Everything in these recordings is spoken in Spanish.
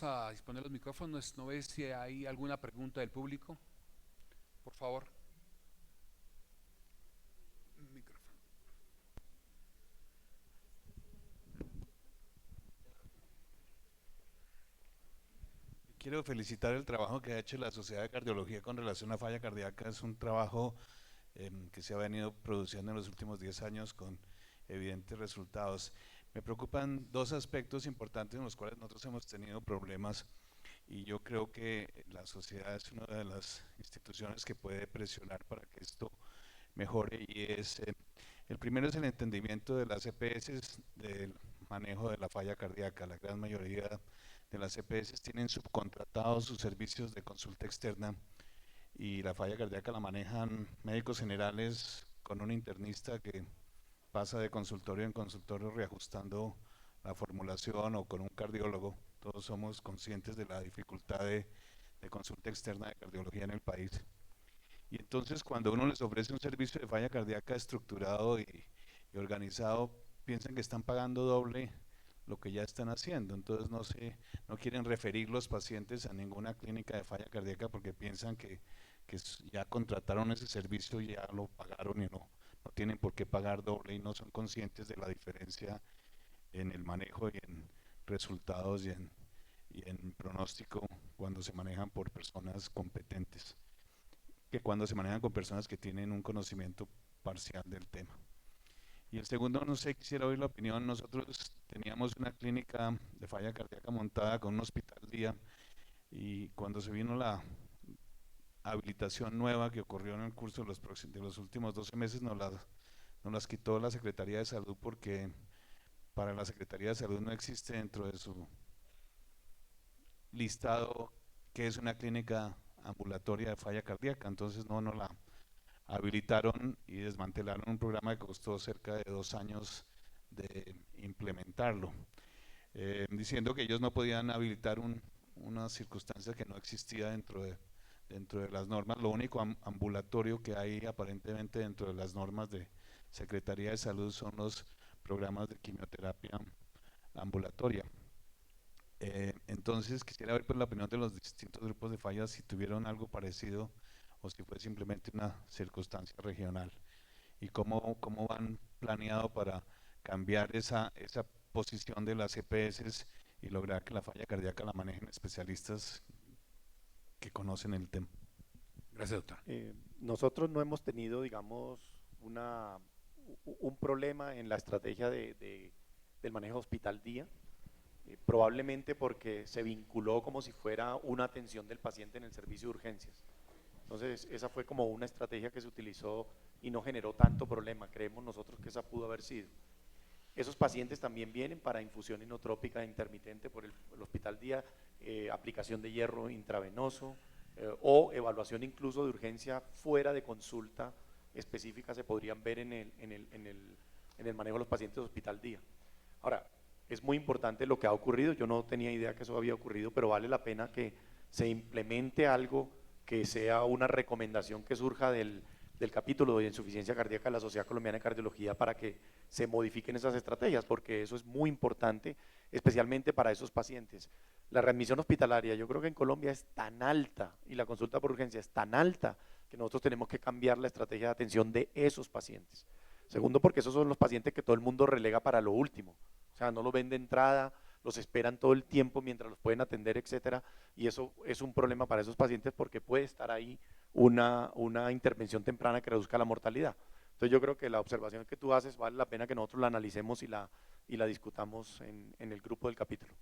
a disponer los micrófonos. ¿No ves si hay alguna pregunta del público? Por favor. Micrófono. Quiero felicitar el trabajo que ha hecho la Sociedad de Cardiología con relación a falla cardíaca. Es un trabajo que se ha venido produciendo en los últimos 10 años con evidentes resultados. Me preocupan dos aspectos importantes en los cuales nosotros hemos tenido problemas y yo creo que la sociedad es una de las instituciones que puede presionar para que esto mejore y el primero es el entendimiento de las EPS del manejo de la falla cardíaca. La gran mayoría de las EPS tienen subcontratados sus servicios de consulta externa y la falla cardíaca la manejan médicos generales con un internista que pasa de consultorio en consultorio reajustando la formulación o con un cardiólogo. Todos somos conscientes de la dificultad de consulta externa de cardiología en el país. Y entonces cuando uno les ofrece un servicio de falla cardíaca estructurado y organizado, piensan que están pagando doble lo que ya están haciendo. Entonces no quieren referir los pacientes a ninguna clínica de falla cardíaca porque piensan que ya contrataron ese servicio y ya lo pagaron y no tienen por qué pagar doble y no son conscientes de la diferencia en el manejo y en resultados y en pronóstico cuando se manejan por personas competentes que cuando se manejan con personas que tienen un conocimiento parcial del tema. Y el segundo, no sé, quisiera oír la opinión. Nosotros teníamos una clínica de falla cardíaca montada con un hospital día y cuando se vino la habilitación nueva que ocurrió en el curso de los últimos 12 meses, nos las quitó la Secretaría de Salud porque para la Secretaría de Salud no existe dentro de su listado que es una clínica ambulatoria de falla cardíaca, entonces no nos la habilitaron y desmantelaron un programa que costó cerca de 2 años de implementarlo, diciendo que ellos no podían habilitar una circunstancia que no existía dentro de las normas. Lo único ambulatorio que hay aparentemente dentro de las normas de Secretaría de Salud son los programas de quimioterapia ambulatoria. Entonces quisiera ver pues, la opinión de los distintos grupos de fallas si tuvieron algo parecido o si fue simplemente una circunstancia regional y cómo van planeado para cambiar esa posición de las EPS y lograr que la falla cardíaca la manejen especialistas que conocen el tema. Gracias, doctor. Nosotros no hemos tenido, digamos, un problema en la estrategia del manejo hospital día, probablemente porque se vinculó como si fuera una atención del paciente en el servicio de urgencias. Entonces, esa fue como una estrategia que se utilizó y no generó tanto problema. Creemos nosotros que esa pudo haber sido. Esos pacientes también vienen para infusión inotrópica intermitente por el hospital día, aplicación de hierro intravenoso o evaluación incluso de urgencia fuera de consulta específica se podrían ver en el manejo de los pacientes de hospital día. Ahora, es muy importante lo que ha ocurrido, yo no tenía idea que eso había ocurrido, pero vale la pena que se implemente algo que sea una recomendación que surja del capítulo de insuficiencia cardíaca de la Sociedad Colombiana de Cardiología para que se modifiquen esas estrategias, porque eso es muy importante, especialmente para esos pacientes. La readmisión hospitalaria, yo creo que en Colombia es tan alta y la consulta por urgencia es tan alta que nosotros tenemos que cambiar la estrategia de atención de esos pacientes. Segundo, porque esos son los pacientes que todo el mundo relega para lo último, o sea, no los ven de entrada, los esperan todo el tiempo mientras los pueden atender, etcétera, y eso es un problema para esos pacientes porque puede estar ahí una intervención temprana que reduzca la mortalidad. Entonces yo creo que la observación que tú haces vale la pena que nosotros la analicemos y la discutamos en el grupo del capítulo.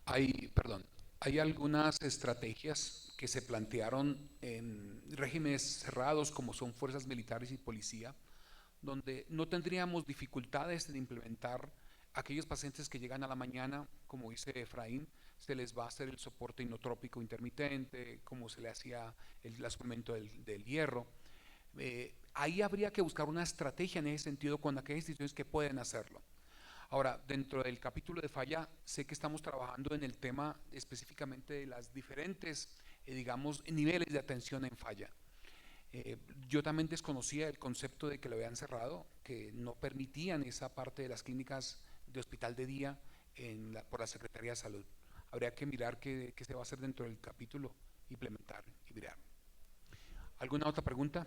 Hay algunas estrategias que se plantearon en regímenes cerrados como son fuerzas militares y policía, donde no tendríamos dificultades en implementar aquellos pacientes que llegan a la mañana, como dice Efraín, se les va a hacer el soporte inotrópico intermitente, como se le hacía el suplemento del hierro. Ahí habría que buscar una estrategia en ese sentido con aquellas instituciones que pueden hacerlo. Ahora, dentro del capítulo de falla, sé que estamos trabajando en el tema específicamente de las diferentes, digamos, niveles de atención en falla. Yo también desconocía el concepto de que lo habían cerrado, que no permitían esa parte de las clínicas de hospital de día por la Secretaría de Salud. habría que mirar qué se va a hacer dentro del capítulo, implementar y mirar. ¿Alguna otra pregunta?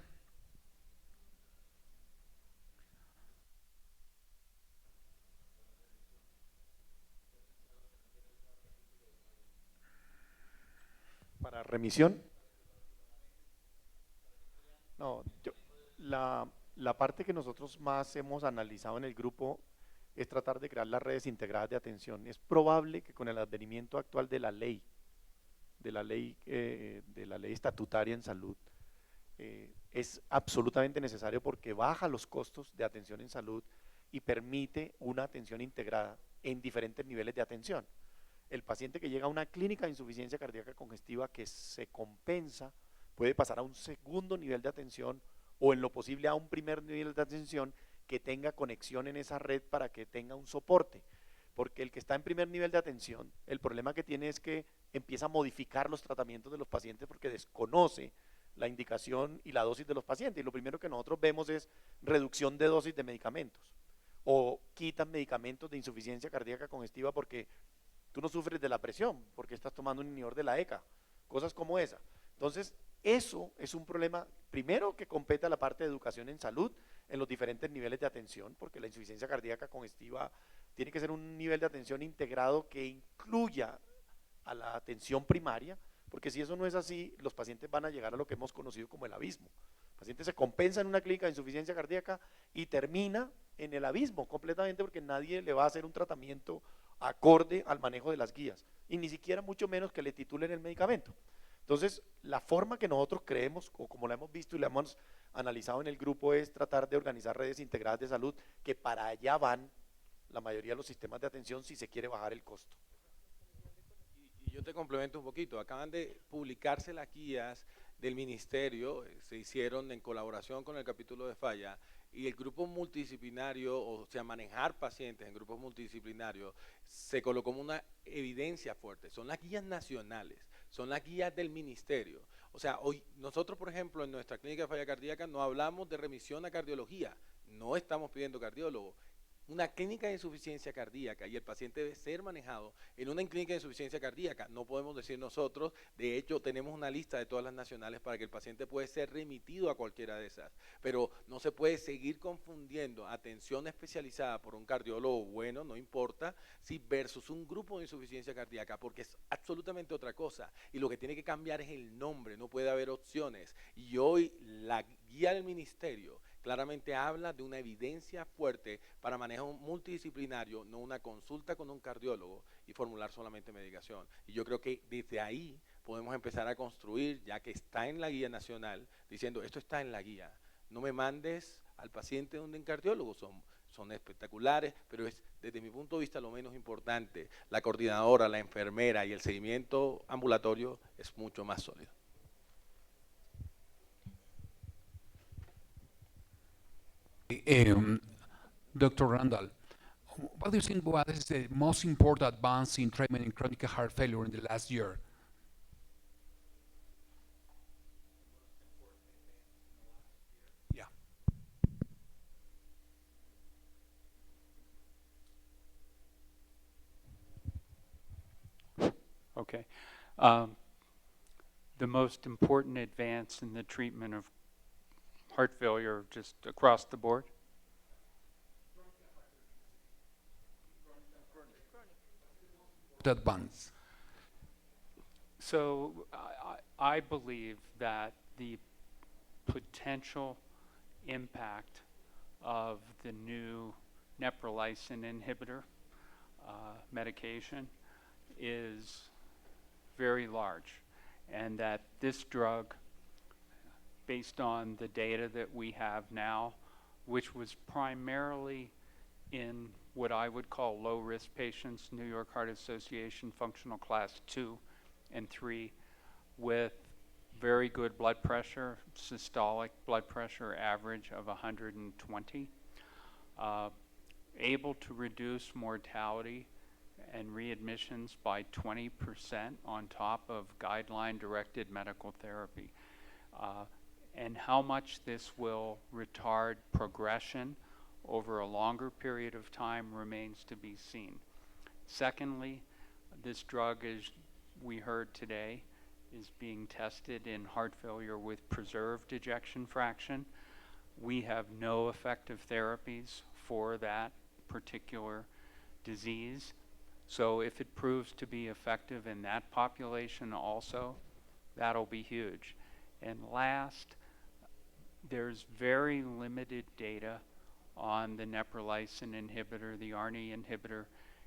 Para remisión. No, la parte que nosotros más hemos analizado en el grupo es tratar de crear las redes integradas de atención. Es probable que con el advenimiento actual de la ley, de la ley estatutaria en salud, es absolutamente necesario porque baja los costos de atención en salud y permite una atención integrada en diferentes niveles de atención. El paciente que llega a una clínica de insuficiencia cardíaca congestiva que se compensa puede pasar a un segundo nivel de atención o en lo posible a un primer nivel de atención que tenga conexión en esa red para que tenga un soporte. Porque el que está en primer nivel de atención, el problema que tiene es que empieza a modificar los tratamientos de los pacientes porque desconoce la indicación y la dosis de los pacientes. Y lo primero que nosotros vemos es reducción de dosis de medicamentos o quitan medicamentos de insuficiencia cardíaca congestiva porque tú no sufres de la presión, porque estás tomando un inhibidor de la ECA, cosas como esa. Entonces, eso es un problema, primero, que compete a la parte de educación en salud, en los diferentes niveles de atención, porque la insuficiencia cardíaca congestiva tiene que ser un nivel de atención integrado que incluya a la atención primaria, porque si eso no es así, los pacientes van a llegar a lo que hemos conocido como el abismo. El paciente se compensa en una clínica de insuficiencia cardíaca y termina en el abismo completamente porque nadie le va a hacer un tratamiento acorde al manejo de las guías y ni siquiera mucho menos que le titulen el medicamento. Entonces, la forma que nosotros creemos, o como la hemos visto y la hemos analizado en el grupo, es tratar de organizar redes integradas de salud, que para allá van la mayoría de los sistemas de atención si se quiere bajar el costo. Y yo te complemento un poquito, acaban de publicarse las guías del ministerio, se hicieron en colaboración con el capítulo de Falla, y el grupo multidisciplinario, o sea, manejar pacientes en grupos multidisciplinarios, se colocó como una evidencia fuerte. Son las guías nacionales, son las guías del ministerio. O sea, hoy nosotros, por ejemplo, en nuestra clínica de falla cardíaca no hablamos de remisión a cardiología, no estamos pidiendo cardiólogo. Una clínica de insuficiencia cardíaca y el paciente debe ser manejado en una clínica de insuficiencia cardíaca. No podemos decir nosotros, de hecho tenemos una lista de todas las nacionales para que el paciente pueda ser remitido a cualquiera de esas, pero no se puede seguir confundiendo atención especializada por un cardiólogo bueno, no importa, si versus un grupo de insuficiencia cardíaca, porque es absolutamente otra cosa y lo que tiene que cambiar es el nombre, no puede haber opciones. Y hoy la guía del ministerio claramente habla de una evidencia fuerte para manejo multidisciplinario, no una consulta con un cardiólogo y formular solamente medicación. Y yo creo que desde ahí podemos empezar a construir, ya que está en la guía nacional, diciendo esto está en la guía. No me mandes al paciente donde un cardiólogo, son espectaculares, pero es desde mi punto de vista lo menos importante. La coordinadora, la enfermera y el seguimiento ambulatorio es mucho más sólido. Dr. Randall, what do you think was the most important advance in treatment in chronic heart failure in the last year? Yeah. Okay. The most important advance in the treatment of heart failure just across the board? Advance. So I believe that the potential impact of the new neprilysin inhibitor medication is very large, and that this drug, based on the data that we have now, which was primarily in what I would call low-risk patients, New York Heart Association functional class 2 and 3, with very good blood pressure, systolic blood pressure average of 120, able to reduce mortality and readmissions by 20% on top of guideline-directed medical therapy. And how much this will retard progression over a longer period of time remains to be seen. Secondly, this drug, as we heard today, is being tested in heart failure with preserved ejection fraction. We have no effective therapies for that particular disease. So if it proves to be effective in that population also, that'll be huge. And last, there's very limited data on the neprilysin inhibitor, the ARNI inhibitor,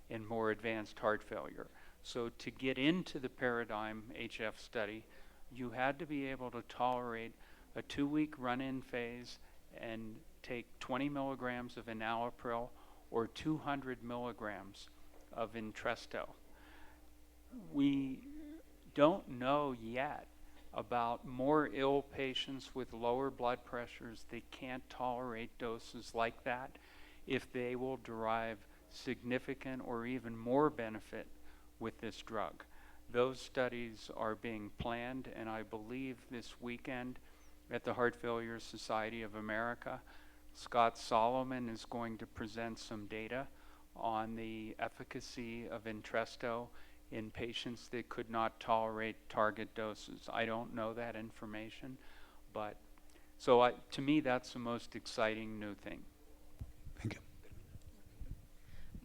in more advanced heart failure. So to get into the Paradigm HF study, you had to be able to tolerate a 2-week run-in phase and take 20 milligrams of enalapril or 200 milligrams of Entresto. We don't know yet about more ill patients with lower blood pressures that can't tolerate doses like that, if they will derive significant or even more benefit with this drug. Those studies are being planned, and I believe this weekend at the Heart Failure Society of America, Scott Solomon is going to present some data on the efficacy of Entresto in patients that could not tolerate target doses. I don't know that information, but so to me that's the most exciting new thing. Thank you.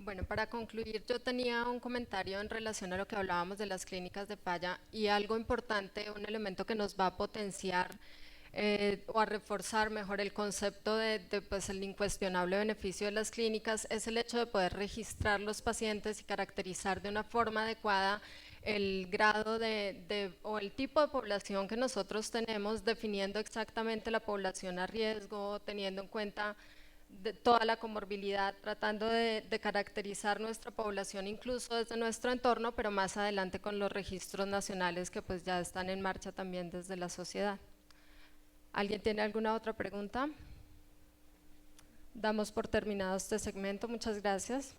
Bueno, para concluir, yo tenía un comentario en relación a lo que hablábamos de las clínicas de falla y algo importante, un elemento que nos va a potenciar o a reforzar mejor el concepto de pues, el incuestionable beneficio de las clínicas es el hecho de poder registrar los pacientes y caracterizar de una forma adecuada el grado o el tipo de población que nosotros tenemos, definiendo exactamente la población a riesgo, teniendo en cuenta toda la comorbilidad, tratando de caracterizar nuestra población incluso desde nuestro entorno, pero más adelante con los registros nacionales que pues ya están en marcha también desde la sociedad. ¿Alguien tiene alguna otra pregunta? Damos por terminado este segmento. Muchas gracias.